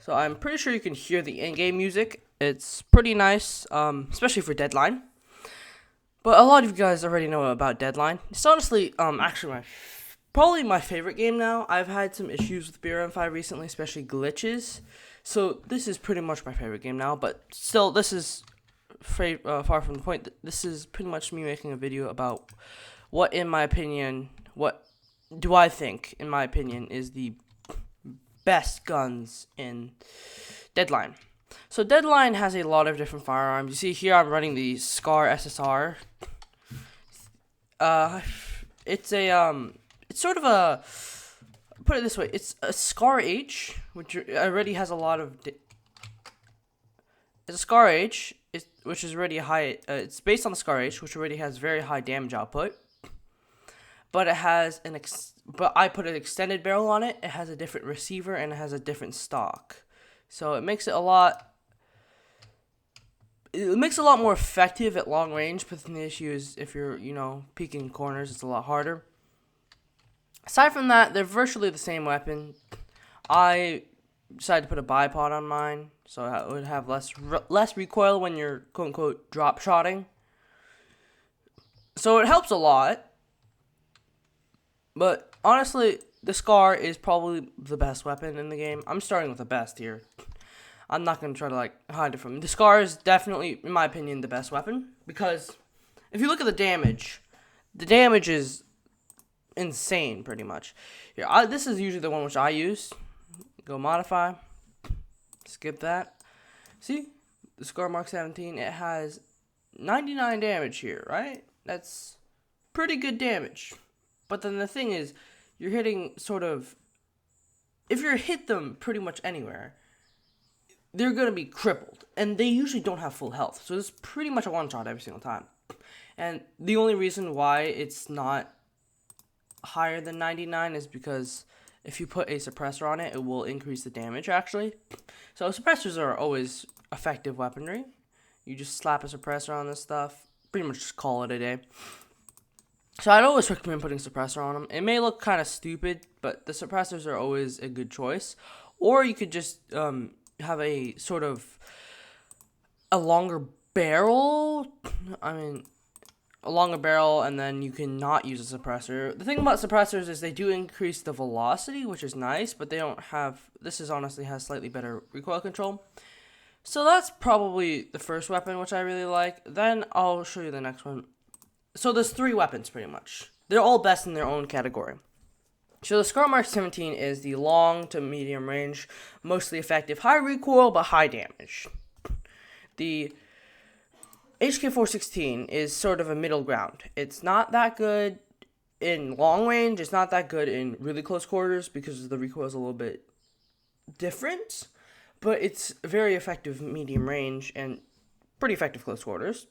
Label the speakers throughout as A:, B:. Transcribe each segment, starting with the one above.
A: So I'm pretty sure you can hear the in-game music. It's pretty nice, especially for Deadline. But a lot of you guys already know about Deadline. It's honestly, actually probably my favorite game now. I've had some issues with BRM5 recently, especially glitches. So this is pretty much my favorite game now. But still, this is far from the point. This is pretty much me making a video about what do I think, in my opinion, is the best guns in Deadline. So Deadline has a lot of different firearms. You see here I'm running the Scar SSR. It's sort of a, put it this way, it's a Scar H, which already has a lot of, it's a Scar H, which is already high, it's based on the Scar H, which already has very high damage output. But it has but I put an extended barrel on it. It has a different receiver and it has a different stock. So it makes it a lot more effective at long range, but the issue is if you're, peeking corners, it's a lot harder. Aside from that, they're virtually the same weapon. I decided to put a bipod on mine, so it would have less recoil when you're quote-unquote drop shotting. So it helps a lot. But honestly, the Scar is probably the best weapon in the game. I'm starting with the best here. I'm not going to try to hide it from you. The Scar is definitely, in my opinion, the best weapon. Because if you look at the damage is insane, pretty much. Here, this is usually the one which I use. Go modify. Skip that. See? The Scar Mark 17, it has 99 damage here, right? That's pretty good damage. But then the thing is, you're hitting if you hit them pretty much anywhere, they're going to be crippled. And they usually don't have full health. So it's pretty much a one-shot every single time. And the only reason why it's not higher than 99 is because if you put a suppressor on it, it will increase the damage, actually. So suppressors are always effective weaponry. You just slap a suppressor on this stuff, pretty much just call it a day. So I'd always recommend putting suppressor on them. It may look kind of stupid, but the suppressors are always a good choice. Or you could just have a sort of a longer barrel. A longer barrel, and then you can not use a suppressor. The thing about suppressors is they do increase the velocity, which is nice, but they don't have, honestly has slightly better recoil control. So that's probably the first weapon, which I really like. Then I'll show you the next one. So there's 3 weapons, pretty much. They're all best in their own category. So the Scar Mark 17 is the long to medium range, mostly effective, high recoil, but high damage. The HK416 is sort of a middle ground. It's not that good in long range. It's not that good in really close quarters because the recoil is a little bit different. But it's very effective medium range and pretty effective close quarters.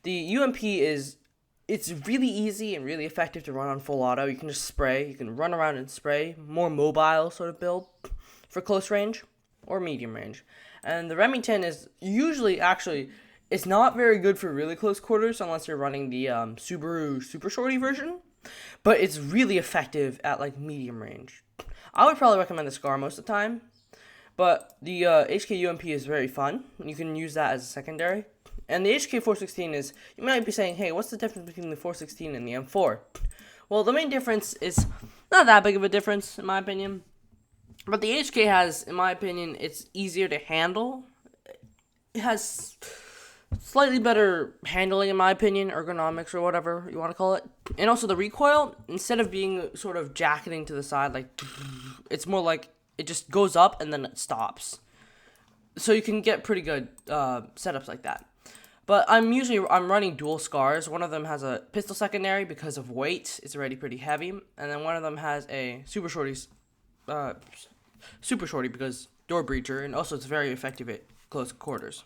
A: The UMP it's really easy and really effective to run on full auto. You can just spray. You can run around and spray. More mobile sort of build for close range or medium range. And the Remington is usually, it's not very good for really close quarters unless you're running the Subaru Super Shorty version. But it's really effective at medium range. I would probably recommend the Scar most of the time. But the HK UMP is very fun. You can use that as a secondary. And the HK416 is, you might be saying, hey, what's the difference between the 416 and the M4? Well, the main difference is not that big of a difference, in my opinion. But the HK has, in my opinion, it's easier to handle. It has slightly better handling, in my opinion, ergonomics or whatever you want to call it. And also the recoil, instead of being sort of jacketing to the side, it's more like it just goes up and then it stops. So you can get pretty good setups like that. But I'm running dual Scars. One of them has a pistol secondary because of weight. It's already pretty heavy. And then one of them has a Super Shorty because door breacher. And also it's very effective at close quarters.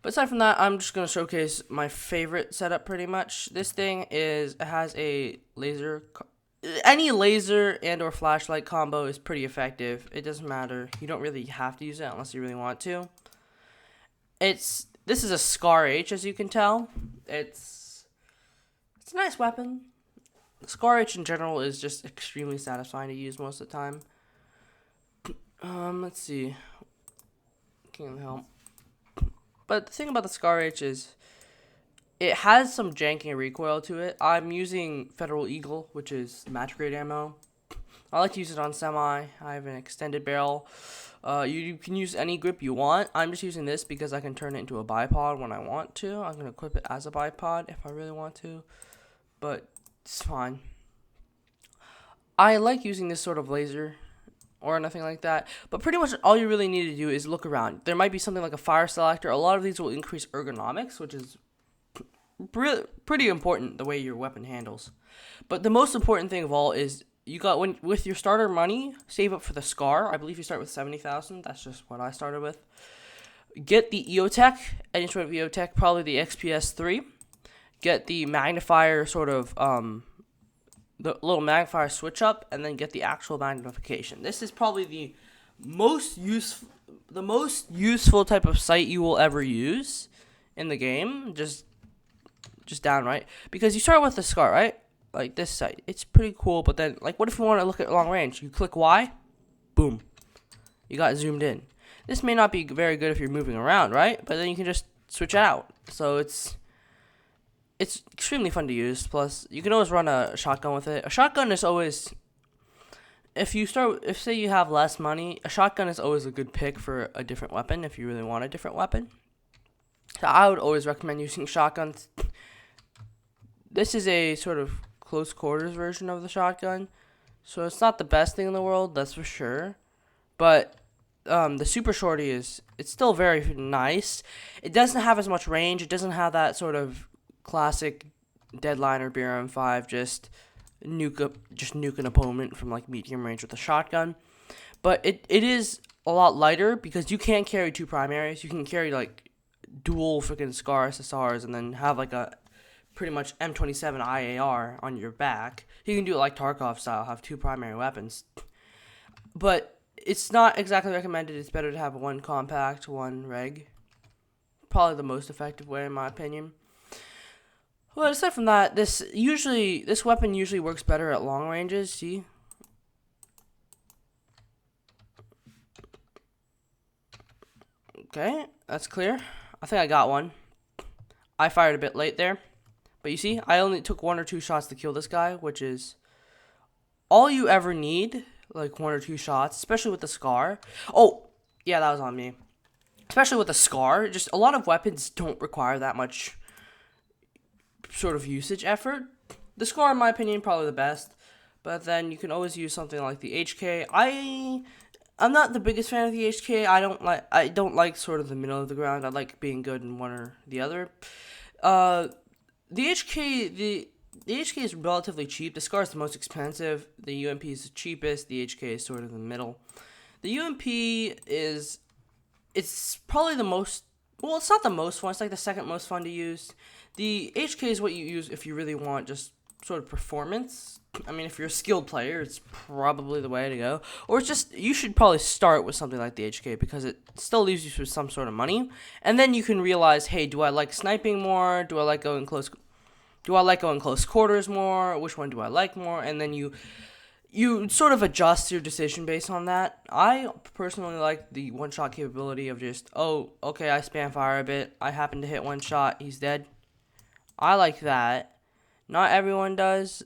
A: But aside from that, I'm just going to showcase my favorite setup pretty much. This thing has a laser. Any laser and or flashlight combo is pretty effective. It doesn't matter. You don't really have to use it unless you really want to. This is a Scar H, as you can tell. It's a nice weapon. The Scar H in general is just extremely satisfying to use most of the time. Let's see. Can't help. But the thing about the Scar H is it has some janky recoil to it. I'm using Federal Eagle, which is match grade ammo. I like to use it on semi. I have an extended barrel. You can use any grip you want. I'm just using this because I can turn it into a bipod when I want to. I'm going to equip it as a bipod if I really want to. But it's fine. I like using this sort of laser or nothing like that. But pretty much all you really need to do is look around. There might be something like a fire selector. A lot of these will increase ergonomics, which is pretty important the way your weapon handles. But the most important thing of all is you got with your starter money, save up for the Scar. I believe you start with 70,000. That's just what I started with. Get the EOTech, any sort of EOTech, probably the XPS3. Get the magnifier sort of the little magnifier switch up, and then get the actual magnification. This is probably the most useful type of sight you will ever use in the game. Just downright, because you start with the Scar, right? Like this sight, it's pretty cool. But then, like, what if you want to look at long range? You click Y, boom, you got zoomed in. This may not be very good if you're moving around, right? But then you can just switch out. So it's extremely fun to use. Plus, you can always run a shotgun with it. A shotgun is always, if say you have less money, a shotgun is always a good pick for a different weapon if you really want a different weapon. So I would always recommend using shotguns. This is a sort of close quarters version of the shotgun, so it's not the best thing in the world, that's for sure. But the Super Shorty it's still very nice. It doesn't have as much range. It doesn't have that sort of classic Deadline or BRM5 just nuke an opponent from like medium range with a shotgun. But it is a lot lighter because you can't carry two primaries. You can carry like dual freaking Scar SSRs and then have like a pretty much M27 IAR on your back. You can do it like Tarkov style, have two primary weapons. But it's not exactly recommended. It's better to have one compact, one reg. Probably the most effective way in my opinion. Well, aside from that, this weapon usually works better at long ranges. See? Okay, that's clear. I think I got one. I fired a bit late there. But you see, I only took 1 or 2 shots to kill this guy, which is all you ever need, like 1 or 2 shots, especially with the Scar. Oh, yeah, that was on me. Especially with the Scar, just a lot of weapons don't require that much sort of usage effort. The Scar, in my opinion, probably the best. But then you can always use something like the HK. I'm not the biggest fan of the HK. I don't like sort of the middle of the ground. I like being good in one or the other. The HK is relatively cheap. The Scar is the most expensive. The UMP is the cheapest. The HK is sort of in the middle. The UMP it's probably the most, well, it's not the most fun. It's like the second most fun to use. The HK is what you use if you really want just sort of performance. I mean, if you're a skilled player, it's probably the way to go. Or it's just, you should probably start with something like the HK because it still leaves you with some sort of money. And then you can realize, hey, do I like sniping more? Do I like going close quarters more? Which one do I like more? And then you sort of adjust your decision based on that. I personally like the one-shot capability of just, oh, okay, I spam fire a bit. I happen to hit one shot. He's dead. I like that. Not everyone does.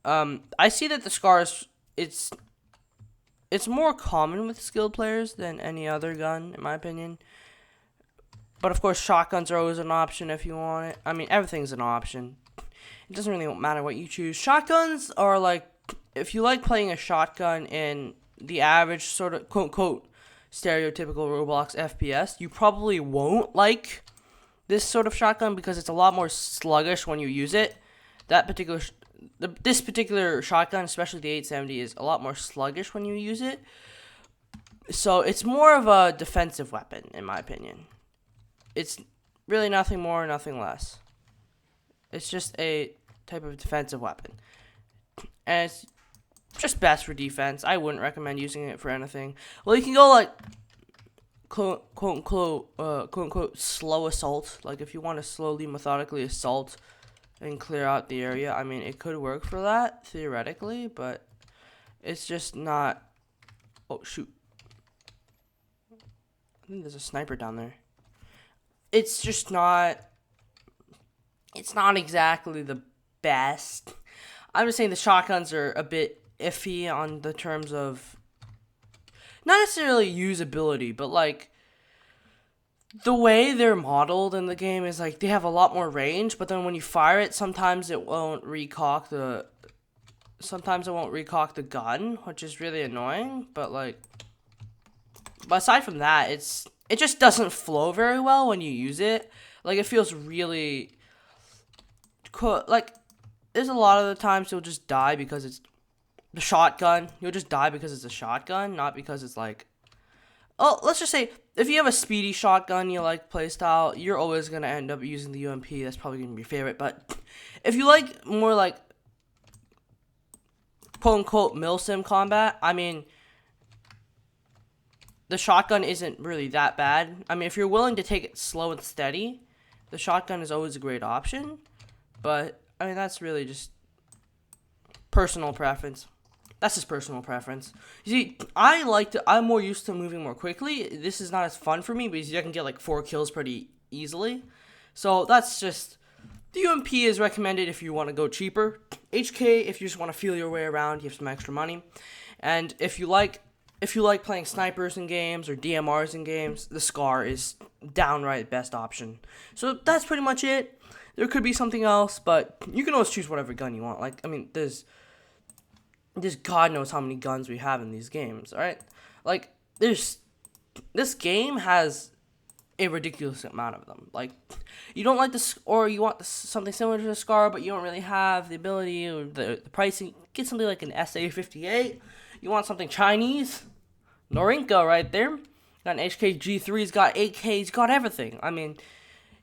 A: I see that the Scars, it's more common with skilled players than any other gun, in my opinion. But of course, shotguns are always an option if you want it. I mean, everything's an option. It doesn't really matter what you choose. Shotguns are like, if you like playing a shotgun in the average sort of quote-unquote stereotypical Roblox FPS, you probably won't like this sort of shotgun because it's a lot more sluggish when you use it. This particular shotgun, especially the 870, is a lot more sluggish when you use it. So it's more of a defensive weapon, in my opinion. It's really nothing more, nothing less. It's just a type of defensive weapon. And it's just best for defense. I wouldn't recommend using it for anything. Well, you can go like quote unquote slow assault. Like if you want to slowly, methodically assault and clear out the area. I mean, it could work for that theoretically, but it's just not. Oh shoot! think there's a sniper down there. It's just not. It's not exactly the best. I'm just saying the shotguns are a bit iffy on the terms of not necessarily usability, but like the way they're modeled in the game is like they have a lot more range, but then when you fire it, sometimes it won't recock the gun, which is really annoying. But aside from that, it just doesn't flow very well when you use it. Like it feels really cool. Like there's a lot of the times you'll just die because it's the shotgun. You'll just die because it's a shotgun, not because it's like. Oh, let's just say if you have a speedy shotgun you like playstyle, you're always gonna end up using the UMP. That's probably gonna be your favorite. But if you like more like quote unquote milsim combat, I mean, the shotgun isn't really that bad. I mean, if you're willing to take it slow and steady, the shotgun is always a great option. But I mean, that's really just personal preference. That's just personal preference. You see, I'm more used to moving more quickly. This is not as fun for me because I can get like 4 kills pretty easily. So that's just, the UMP is recommended if you want to go cheaper. HK if you just want to feel your way around, you have some extra money. And if you like playing snipers in games or DMRs in games, the SCAR is downright best option. So that's pretty much it. There could be something else, but you can always choose whatever gun you want. Like, I mean, there's God knows how many guns we have in these games, alright? Like, this game has a ridiculous amount of them. Like, you don't like this, or you want something similar to the SCAR, but you don't really have the ability or the pricing. Get something like an SA-58. You want something Chinese? Norinco right there. Got an HK-G3, he's got 8K, he's got everything. I mean,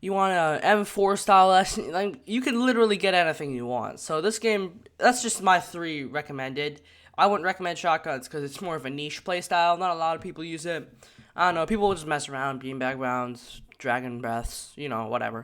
A: you want a M4 style, like, you can literally get anything you want. So this game, that's just my 3 recommended. I wouldn't recommend shotguns because it's more of a niche play style. Not a lot of people use it. I don't know, people will just mess around, beanbag rounds, dragon breaths, you know, whatever.